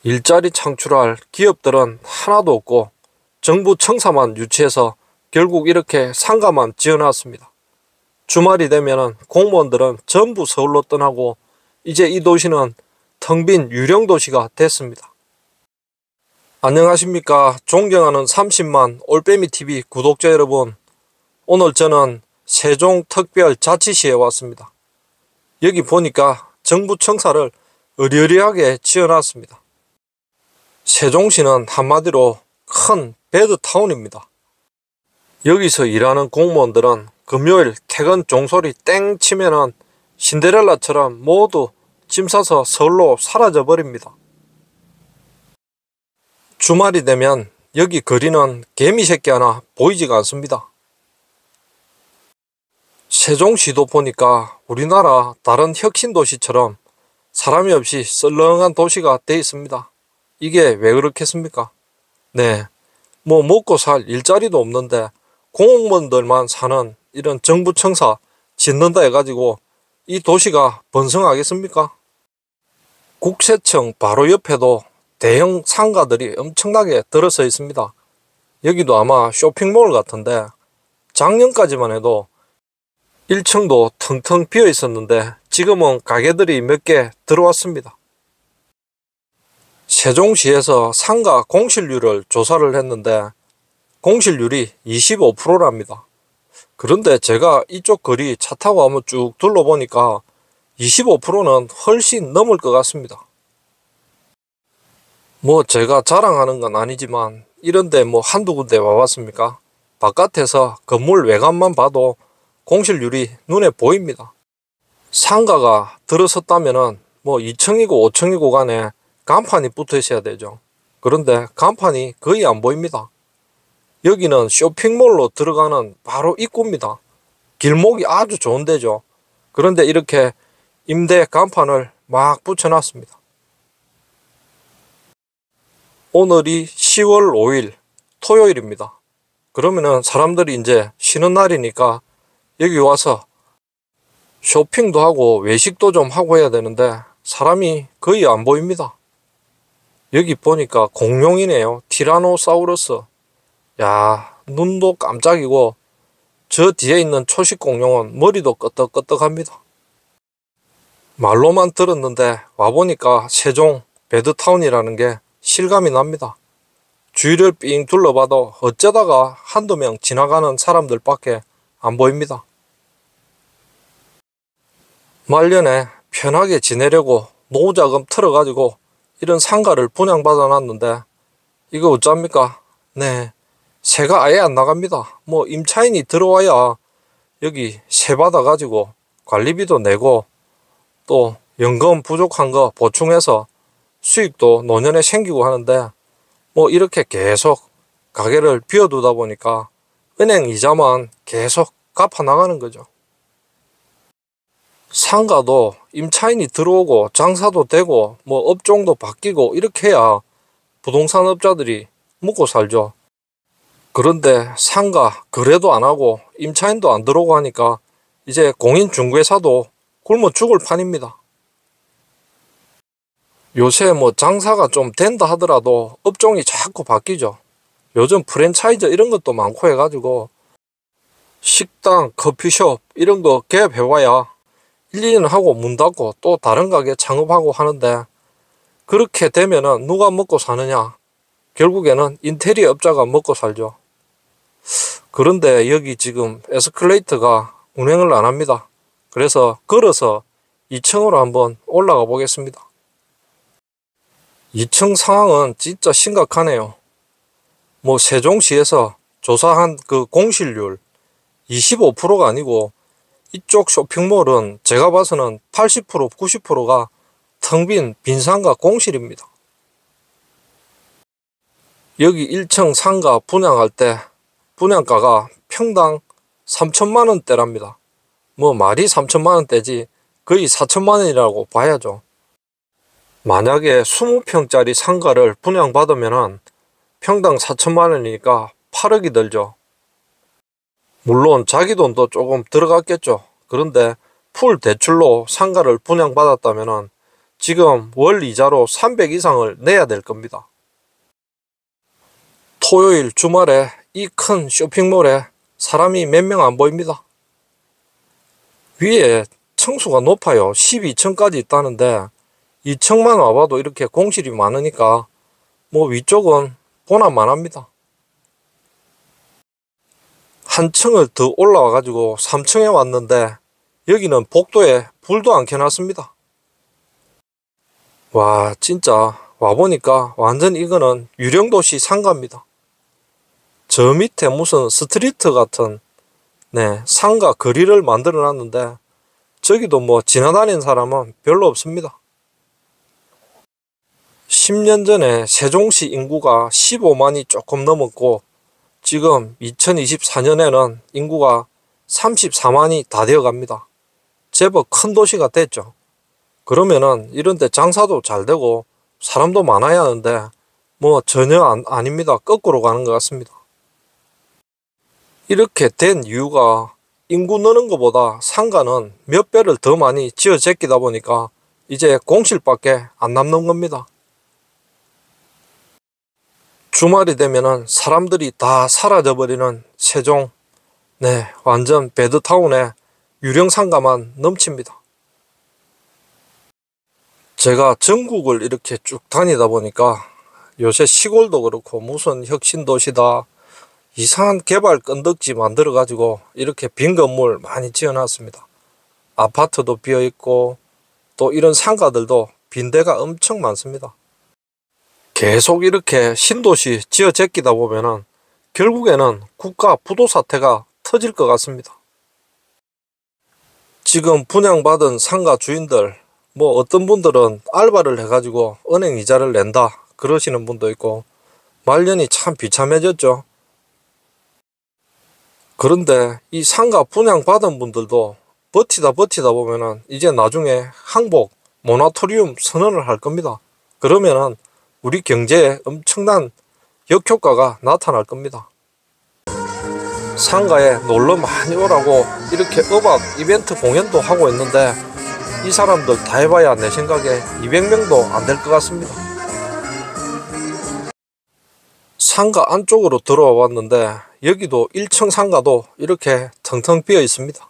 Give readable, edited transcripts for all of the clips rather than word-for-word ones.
일자리 창출할 기업들은 하나도 없고 정부 청사만 유치해서 결국 이렇게 상가만 지어놨습니다. 주말이 되면 공무원들은 전부 서울로 떠나고 이제 이 도시는 텅 빈 유령도시가 됐습니다. 안녕하십니까. 존경하는 30만 올빼미TV 구독자 여러분, 오늘 저는 세종특별자치시에 왔습니다. 여기 보니까 정부 청사를 으리으리하게 지어놨습니다. 세종시는 한마디로 큰 배드타운입니다. 여기서 일하는 공무원들은 금요일 퇴근 종소리 땡 치면은 신데렐라처럼 모두 짐 싸서 서울로 사라져 버립니다. 주말이 되면 여기 거리는 개미 새끼 하나 보이지가 않습니다. 세종시도 보니까 우리나라 다른 혁신도시처럼 사람이 없이 썰렁한 도시가 되어 있습니다. 이게 왜 그렇겠습니까? 네, 뭐 먹고 살 일자리도 없는데 공무원들만 사는 이런 정부 청사 짓는다 해가지고 이 도시가 번성하겠습니까? 국세청 바로 옆에도 대형 상가들이 엄청나게 들어서 있습니다. 여기도 아마 쇼핑몰 같은데 작년까지만 해도 1층도 텅텅 비어 있었는데 지금은 가게들이 몇 개 들어왔습니다. 세종시에서 상가 공실률을 조사를 했는데 공실률이 25%랍니다. 그런데 제가 이쪽 거리 차 타고 한번 쭉 둘러보니까 25%는 훨씬 넘을 것 같습니다. 뭐 제가 자랑하는 건 아니지만 이런데 뭐 한두 군데 와봤습니까? 바깥에서 건물 외관만 봐도 공실률이 눈에 보입니다. 상가가 들어섰다면은 뭐 2층이고 5층이고 간에 간판이 붙어 있어야 되죠. 그런데 간판이 거의 안 보입니다. 여기는 쇼핑몰로 들어가는 바로 입구입니다. 길목이 아주 좋은 데죠. 그런데 이렇게 임대 간판을 막 붙여놨습니다. 오늘이 10월 5일 토요일입니다. 그러면은 사람들이 이제 쉬는 날이니까 여기 와서 쇼핑도 하고 외식도 좀 하고 해야 되는데 사람이 거의 안 보입니다. 여기 보니까 공룡이네요. 티라노사우루스. 야, 눈도 깜짝이고 저 뒤에 있는 초식 공룡은 머리도 끄덕끄덕합니다. 말로만 들었는데 와보니까 세종 배드타운이라는 게 실감이 납니다. 주위를 삥 둘러봐도 어쩌다가 한두 명 지나가는 사람들밖에 안 보입니다. 말년에 편하게 지내려고 노후자금 틀어가지고 이런 상가를 분양받아 놨는데 이거 어쩝니까? 네, 세가 아예 안 나갑니다. 뭐 임차인이 들어와야 여기 세 받아가지고 관리비도 내고 또 연금 부족한 거 보충해서 수익도 노년에 생기고 하는데 뭐 이렇게 계속 가게를 비워두다 보니까 은행 이자만 계속 갚아 나가는 거죠. 상가도 임차인이 들어오고 장사도 되고 뭐 업종도 바뀌고 이렇게 해야 부동산 업자들이 먹고 살죠. 그런데 상가 거래도 안 하고 임차인도 안 들어오고 하니까 이제 공인중개사도 굶어 죽을 판입니다. 요새 뭐 장사가 좀 된다 하더라도 업종이 자꾸 바뀌죠. 요즘 프랜차이즈 이런 것도 많고 해가지고 식당, 커피숍 이런 거 개업해봐야 1, 2년 하고 문 닫고 또 다른 가게 창업하고 하는데 그렇게 되면은 누가 먹고 사느냐? 결국에는 인테리어 업자가 먹고 살죠. 그런데 여기 지금 에스컬레이터가 운행을 안 합니다. 그래서 걸어서 2층으로 한번 올라가 보겠습니다. 2층 상황은 진짜 심각하네요. 뭐 세종시에서 조사한 그 공실률 25%가 아니고 이쪽 쇼핑몰은 제가 봐서는 80% 90%가 텅 빈 빈상가 공실입니다. 여기 1층 상가 분양할 때 분양가가 평당 3천만 원대랍니다. 뭐 말이 3천만 원대지 거의 4천만 원이라고 봐야죠. 만약에 20평짜리 상가를 분양받으면 평당 4천만 원이니까 8억이 들죠. 물론 자기 돈도 조금 들어갔겠죠. 그런데 풀 대출로 상가를 분양받았다면 지금 월 이자로 300 이상을 내야 될 겁니다. 토요일 주말에 이 큰 쇼핑몰에 사람이 몇 명 안 보입니다. 위에 층수가 높아요. 12층까지 있다는데 2층만 와봐도 이렇게 공실이 많으니까 뭐 위쪽은 보나만 합니다. 한 층을 더 올라와 가지고 3층에 왔는데 여기는 복도에 불도 안 켜놨습니다. 와, 진짜 와보니까 완전 이거는 유령도시 상가입니다. 저 밑에 무슨 스트리트 같은 상가 거리를 만들어 놨는데 저기도 뭐 지나다니는 사람은 별로 없습니다. 10년 전에 세종시 인구가 15만이 조금 넘었고 지금 2024년에는 인구가 34만이 다 되어 갑니다. 제법 큰 도시가 됐죠. 그러면은 이런 데 장사도 잘 되고 사람도 많아야 하는데 뭐 전혀 아닙니다. 거꾸로 가는 것 같습니다. 이렇게 된 이유가 인구 느는 것보다 상가는 몇 배를 더 많이 지어 제끼다 보니까 이제 공실밖에 안 남는 겁니다. 주말이 되면은 사람들이 다 사라져버리는 세종, 완전 배드타운에 유령 상가만 넘칩니다. 제가 전국을 이렇게 쭉 다니다 보니까 요새 시골도 그렇고 무슨 혁신도시다, 이상한 개발 건덕지 만들어 가지고 이렇게 빈 건물 많이 지어 놨습니다. 아파트도 비어 있고 또 이런 상가들도 빈 데가 엄청 많습니다. 계속 이렇게 신도시 지어 제끼다 보면은 결국에는 국가 부도 사태가 터질 것 같습니다. 지금 분양받은 상가 주인들, 뭐 어떤 분들은 알바를 해가지고 은행 이자를 낸다 그러시는 분도 있고 말년이 참 비참해졌죠. 그런데 이 상가 분양받은 분들도 버티다 보면은 이제 나중에 항복, 모라토리움 선언을 할 겁니다. 그러면은 우리 경제에 엄청난 역효과가 나타날 겁니다. 상가에 놀러 많이 오라고 이렇게 음악 이벤트 공연도 하고 있는데 이 사람들 다 해봐야 내 생각에 200명도 안 될 것 같습니다. 상가 안쪽으로 들어와 봤는데 여기도 1층 상가도 이렇게 텅텅 비어 있습니다.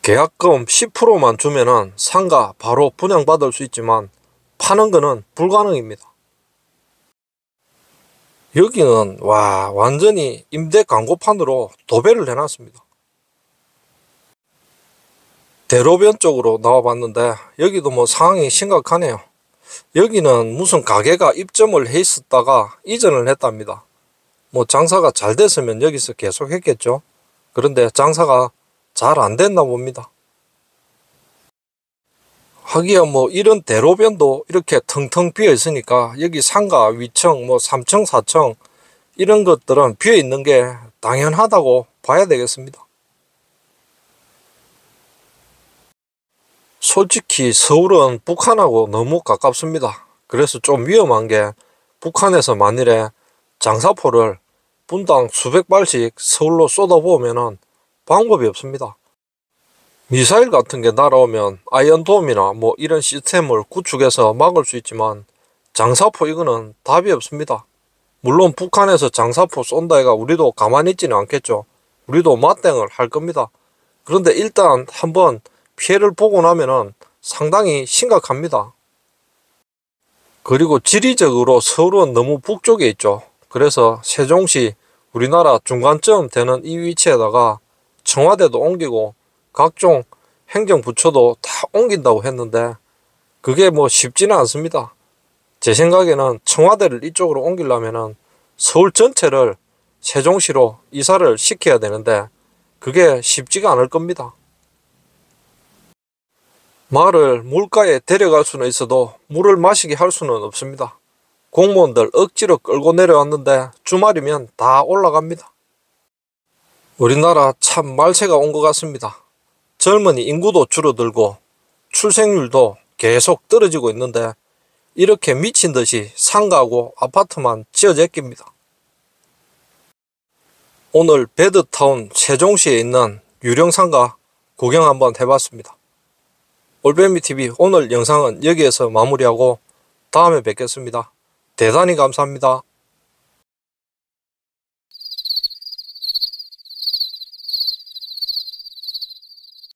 계약금 10%만 주면은 상가 바로 분양받을 수 있지만 파는 거는 불가능입니다. 여기는 완전히 임대 광고판으로 도배를 해놨습니다. 대로변 쪽으로 나와봤는데 여기도 뭐 상황이 심각하네요. 여기는 무슨 가게가 입점을 해 있었다가 이전을 했답니다. 뭐 장사가 잘 됐으면 여기서 계속 했겠죠. 그런데 장사가 잘 안 됐나 봅니다. 하기야 뭐 이런 대로변도 이렇게 텅텅 비어 있으니까 여기 상가 위층 뭐 3층 4층 이런 것들은 비어 있는 게 당연하다고 봐야 되겠습니다. 솔직히 서울은 북한하고 너무 가깝습니다. 그래서 좀 위험한 게 북한에서 만일에 장사포를 분당 수백 발씩 서울로 쏟아부으면은 방법이 없습니다. 미사일 같은 게 날아오면 아이언돔이나 뭐 이런 시스템을 구축해서 막을 수 있지만 장사포 이거는 답이 없습니다. 물론 북한에서 장사포 쏜다 해가 우리도 가만히 있지는 않겠죠. 우리도 맞대응을 할 겁니다. 그런데 일단 한번 피해를 보고 나면은 상당히 심각합니다. 그리고 지리적으로 서울은 너무 북쪽에 있죠. 그래서 세종시 우리나라 중간쯤 되는 이 위치에다가 청와대도 옮기고 각종 행정부처도 다 옮긴다고 했는데 그게 뭐 쉽지는 않습니다. 제 생각에는 청와대를 이쪽으로 옮기려면은 서울 전체를 세종시로 이사를 시켜야 되는데 그게 쉽지가 않을 겁니다. 말을 물가에 데려갈 수는 있어도 물을 마시게 할 수는 없습니다. 공무원들 억지로 끌고 내려왔는데 주말이면 다 올라갑니다. 우리나라 참 말세가 온 것 같습니다. 젊은이 인구도 줄어들고 출생률도 계속 떨어지고 있는데 이렇게 미친 듯이 상가하고 아파트만 지어 제낍니다. 오늘 배드타운 세종시에 있는 유령 상가 구경 한번 해봤습니다. 올빼미TV 오늘 영상은 여기에서 마무리하고 다음에 뵙겠습니다. 대단히 감사합니다.